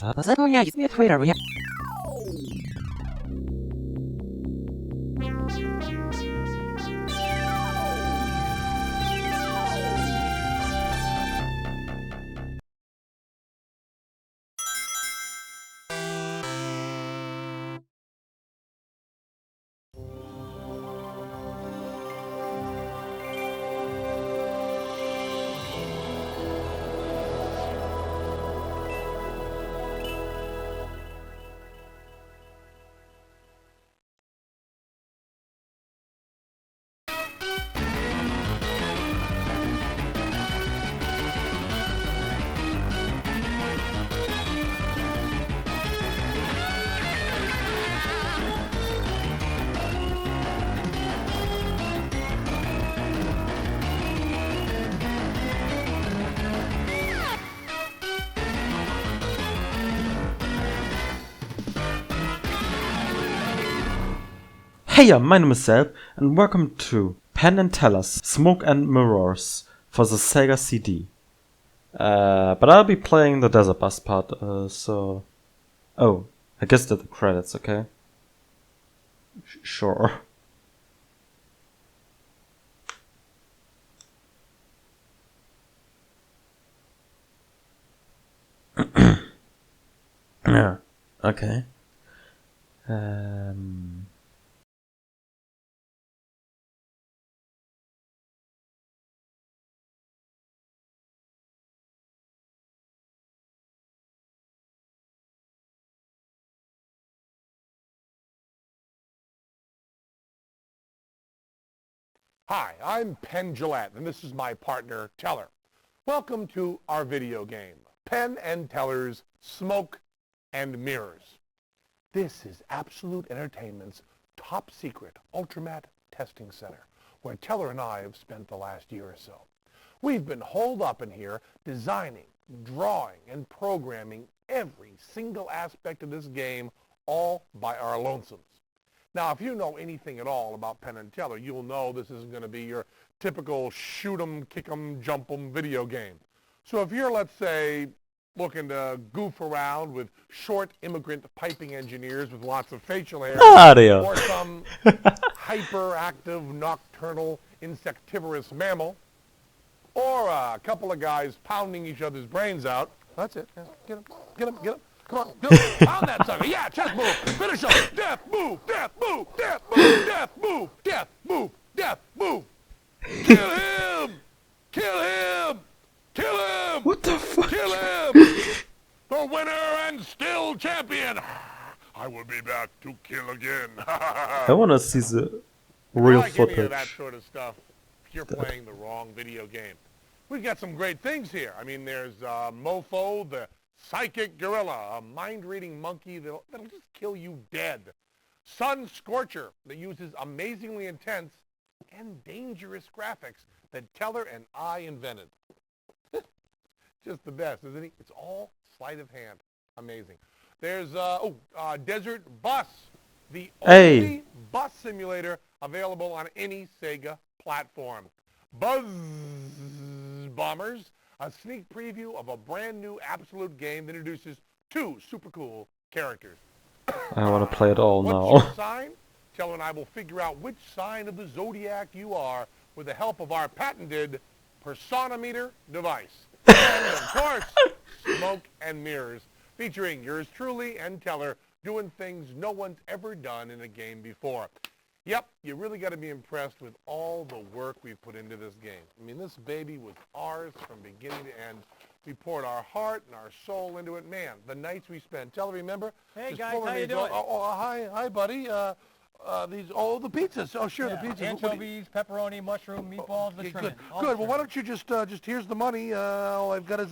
Позвоня, give me a Twitter, yeah. Hey, my name is Seb, and welcome to Penn and Teller's Smoke and Mirrors for the Sega CD. But I'll be playing the Desert Bus part, so... Oh, I guess they're the credits, okay? Sure. Yeah, okay. Hi, I'm Penn Gillette, and this is my partner, Teller. Welcome to our video game, Penn and Teller's Smoke and Mirrors. This is Absolute Entertainment's top secret Ultramat testing center, where Teller and I have spent the last year or so. We've been holed up in here designing, drawing, and programming every single aspect of this game all by our lonesomes. Now, if you know anything at all about Penn and Teller, you'll know this isn't going to be your typical shoot 'em, kick 'em, jump 'em video game. So if you're, let's say, looking to goof around with short immigrant piping engineers with lots of facial hair, Mario. or some hyperactive nocturnal insectivorous mammal, or a couple of guys pounding each other's brains out, that's it. Yeah, get him, get him, get him. Come on, pound that sucker. Yeah, chest move. Finish him. Death move, death move, death move, death move, death move, death move. Kill him! Kill him! Kill him! What the fuck? Kill him! The winner and still champion. I will be back to kill again. I wanna see the I real like any of that footage. sort of stuff. If you're playing the wrong video game. We've got some great things here. I mean, there's Mofo, the psychic gorilla, a mind-reading monkey that'll just kill you dead. Sun Scorcher that uses amazingly intense and dangerous graphics that Teller and I invented. Just the best, isn't he? It's all sleight of hand. Amazing. There's Desert Bus, the only bus simulator available on any Sega platform. Buzz Bombers, a sneak preview of a brand new Absolute game that introduces two super cool characters. I wanna play it all What's now. your sign? Teller and I will figure out which sign of the zodiac you are with the help of our patented personometer device. And, of course, Smoke and Mirrors, featuring yours truly and Teller doing things no one's ever done in a game before. Yep, you really got to be impressed with all the work we've put into this game. I mean, this baby was ours from beginning to end. We poured our heart and our soul into it. Man, the nights we spent. Teller, remember? Hey, Just guys, pulling how you these doing? hi, buddy. The pizzas. Oh, sure, Yeah, the pizzas. anchovies, pepperoni, mushroom, meatballs, the Okay, trimming. good. all Good. the Well, why trimming. don't you just here's the money. All I've got is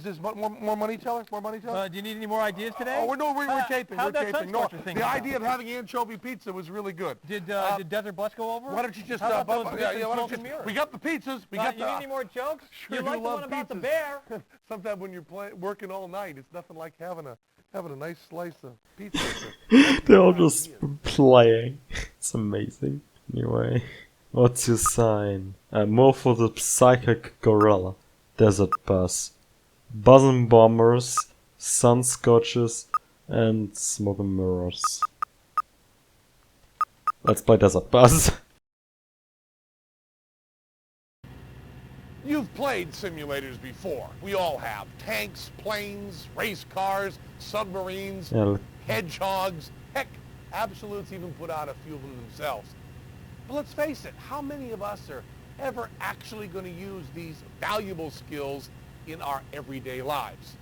this more money, Teller. More money, Teller. Do you need any more ideas today? Oh, we're taping. How'd We're that taping. Sun No, Scorcher thing the come idea out? of having anchovy pizza was really good. Did Desert Bus go over? Why don't you just How about those yeah, bits why of don't smoke and you? mirrors? We got the pizzas. We got you need any more jokes? Sure you do like the love one about the pizzas. bear? Sometimes when you're working all night, it's nothing like having a nice slice of pizza. They're all just playing. It's amazing. Anyway, what's your sign? More for the psychic gorilla. Desert Bus. Buzzing Bombers. sun scorches, and smoke and mirrors. Let's play Desert Bus. You've played simulators before. We all have. Tanks, planes, race cars, submarines, Yeah, hedgehogs. Heck, absolutes even put out a few of them themselves. But let's face it, how many of us are ever actually going to use these valuable skills in our everyday lives?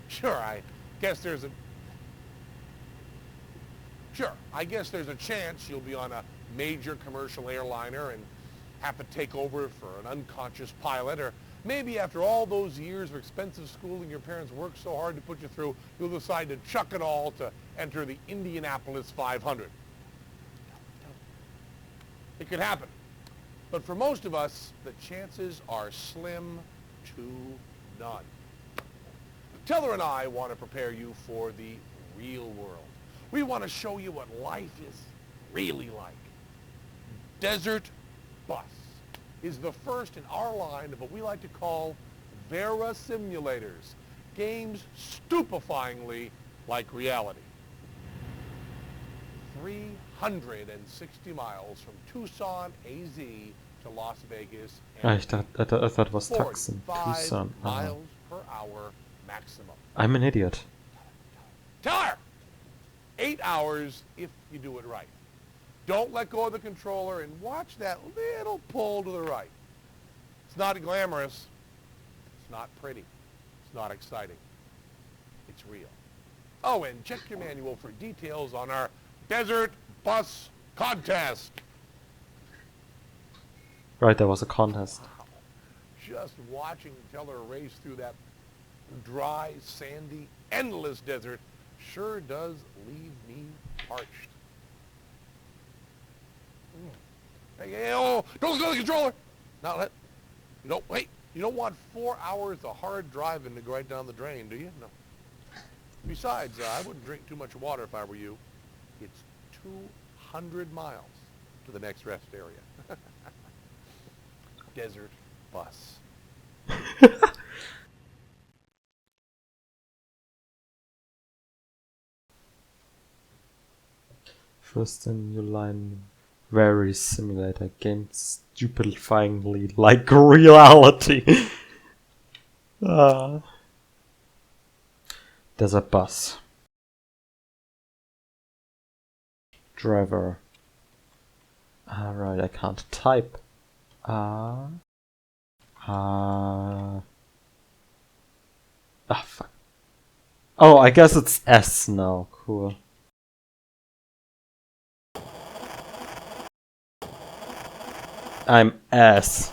Sure, I guess there's a chance you'll be on a major commercial airliner and have to take over for an unconscious pilot, or maybe after all those years of expensive schooling your parents worked so hard to put you through, you'll decide to chuck it all to enter the Indianapolis 500. It could happen. But for most of us, the chances are slim to none. Teller and I want to prepare you for the real world. We want to show you what life is really like. Desert Bus is the first in our line of what we like to call Vera simulators, games stupefyingly like reality. 360 miles from Tucson, AZ to Las Vegas. I thought it was Tucson. 45 Tucson. miles per hour maximum. I'm an idiot. Teller! 8 hours if you do it right. Don't let go of the controller and watch that little pull to the right. It's not glamorous. It's not pretty. It's not exciting. It's real. Oh, and check your manual for details on our Desert Bus Contest. Right, there was a contest. Wow. Just watching Teller race through that dry, sandy, endless desert sure does leave me parched. Hey, oh, don't go to the controller. Not let. You don't wait. You don't want 4 hours of hard driving to go right down the drain, do you? No. Besides, I wouldn't drink too much water if I were you. It's 200 miles to the next rest area. Desert Bus. First in your line, very simulator game, stupefyingly like reality. Desert Bus. Driver. Alright, I can't type. Fuck. Oh, I guess it's S now. Cool. I'm S.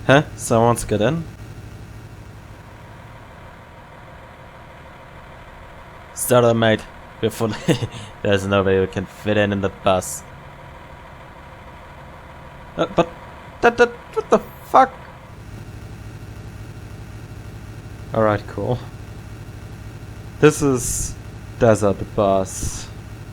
Huh? Someone wants to get in? Starter, mate. Before there's no way we can fit in the bus. But what the fuck? Alright, cool. This is Desert Bus.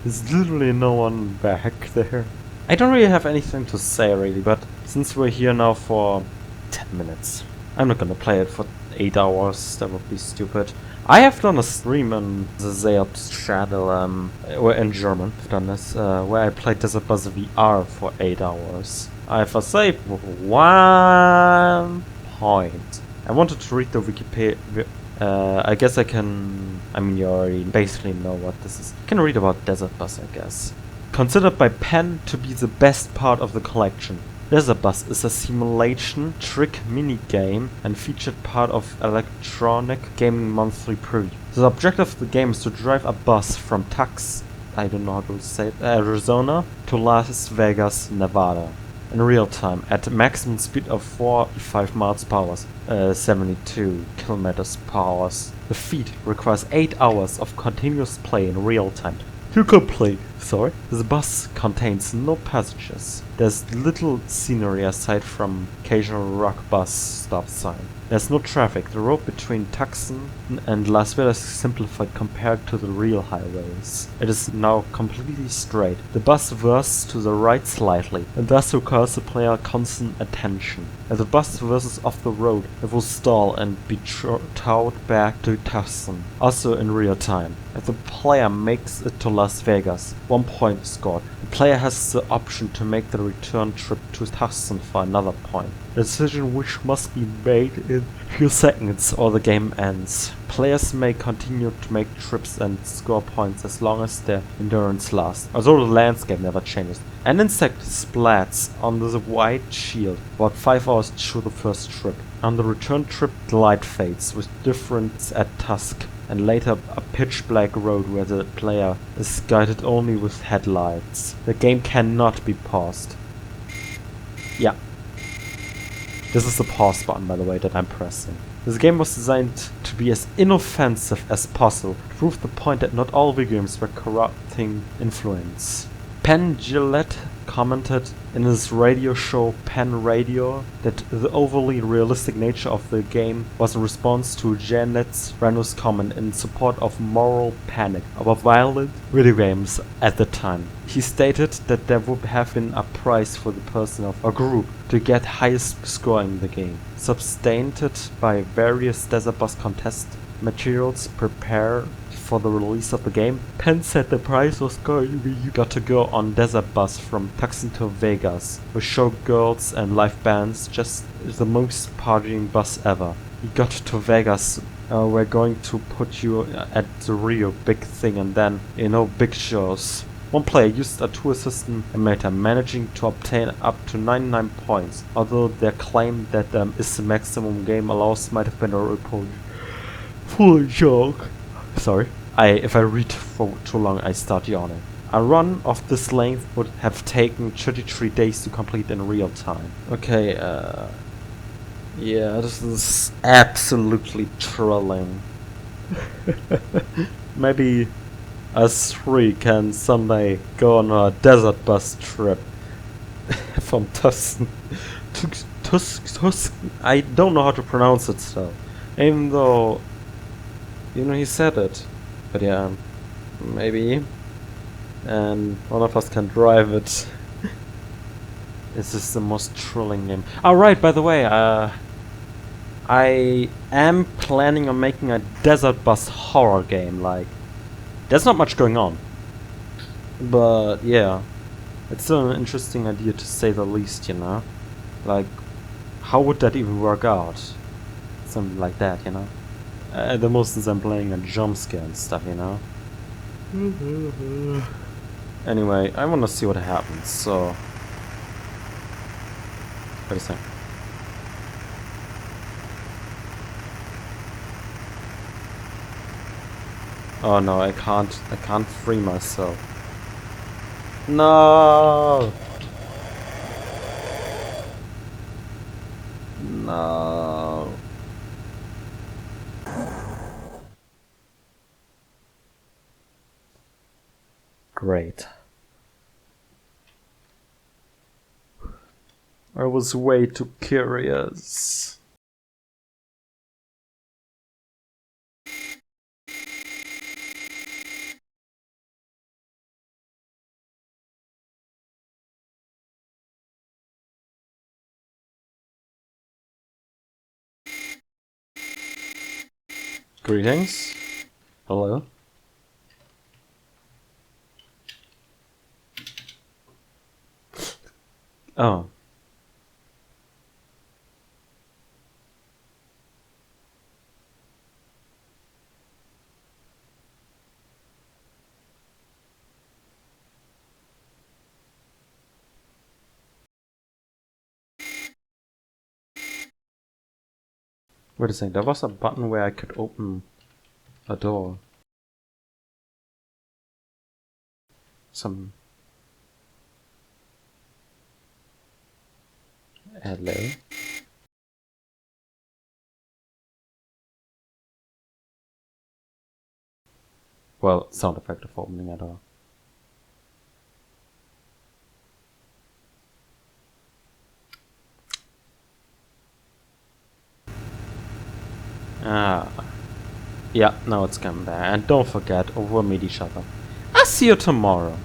There's literally no one back there. I don't really have anything to say really, but since we're here now for 10 minutes, I'm not gonna play it for 8 hours, that would be stupid. I have done a stream on the Zeob's channel, in German, I've done this, where I played Desert Bus VR for 8 hours. I have a save with 1 point. I wanted to read the Wikipedia. I guess I can. I mean, you already basically know what this is. I can read about Desert Bus, I guess. Considered by Penn to be the best part of the collection, Desert Bus is a simulation trick mini-game and featured part of Electronic Gaming Monthly Preview. The objective of the game is to drive a bus from I don't know how to say it, Arizona to Las Vegas, Nevada, in real time at a maximum speed of 45 miles per hour, 72 kilometers per hour. The feat requires 8 hours of continuous play in real time to complete. Sorry? The bus contains no passengers. There's little scenery aside from occasional rock bus stop sign. There's no traffic. The road between Tucson and Las Vegas is simplified compared to the real highways. It is now completely straight. The bus veers to the right slightly, and thus requires the player constant attention. As the bus veers off the road, it will stall and be towed back to Tucson, also in real time. If the player makes it to Las Vegas, 1 point is scored. The player has the option to make the return trip to Tucson for another point. A decision which must be made in few seconds or the game ends. Players may continue to make trips and score points as long as their endurance lasts, although the landscape never changes. An insect splats on the white shield about 5 hours through the first trip. On the return trip, the light fades, with difference at dusk, and later a pitch-black road where the player is guided only with headlights. The game cannot be paused. Yeah. This is the pause button, by the way, that I'm pressing. This game was designed to be as inoffensive as possible, to prove the point that not all video games were corrupting influence. Penn Jillette commented in his radio show Penn Radio that the overly realistic nature of the game was a response to Janet's Reynolds' comment in support of moral panic about violent video games at the time. He stated that there would have been a prize for the person of a group to get highest score in the game, substantiated by various Desert Bus contest materials prepared for the release of the game. Penn said the prize was going to be you got to go on Desert Bus from Tucson to Vegas, with showgirls and live bands, just the most partying bus ever. You got to Vegas, we're going to put you at the real big thing, and then, big shows. One player used a 2-assistant emulator, managing to obtain up to 99 points, although their claim that is the maximum game allows might have been a full joke. Sorry. If I read for too long, I start yawning. A run of this length would have taken 33 days to complete in real time. Okay, yeah, this is absolutely thrilling. Maybe us three can someday go on a Desert Bus trip from Tucson to Tucson. I don't know how to pronounce it still, even though he said it. But yeah, maybe. And one of us can drive it. This is the most thrilling game. Alright, by the way, I am planning on making a Desert Bus horror game. Like, there's not much going on. But yeah, it's still an interesting idea to say the least, Like, how would that even work out? Something like that, At the most, since I'm playing a jump scare and stuff, Anyway, I wanna see what happens, so... Wait a second. Oh no, I can't free myself. No! No! Great. I was way too curious. Greetings. Hello. Oh. Wait a second, there was a button where I could open a door. Some... Hello? Well, sound effect of opening a door. Ah. Yeah, now it's coming there. And don't forget, we'll meet each other. I'll see you tomorrow.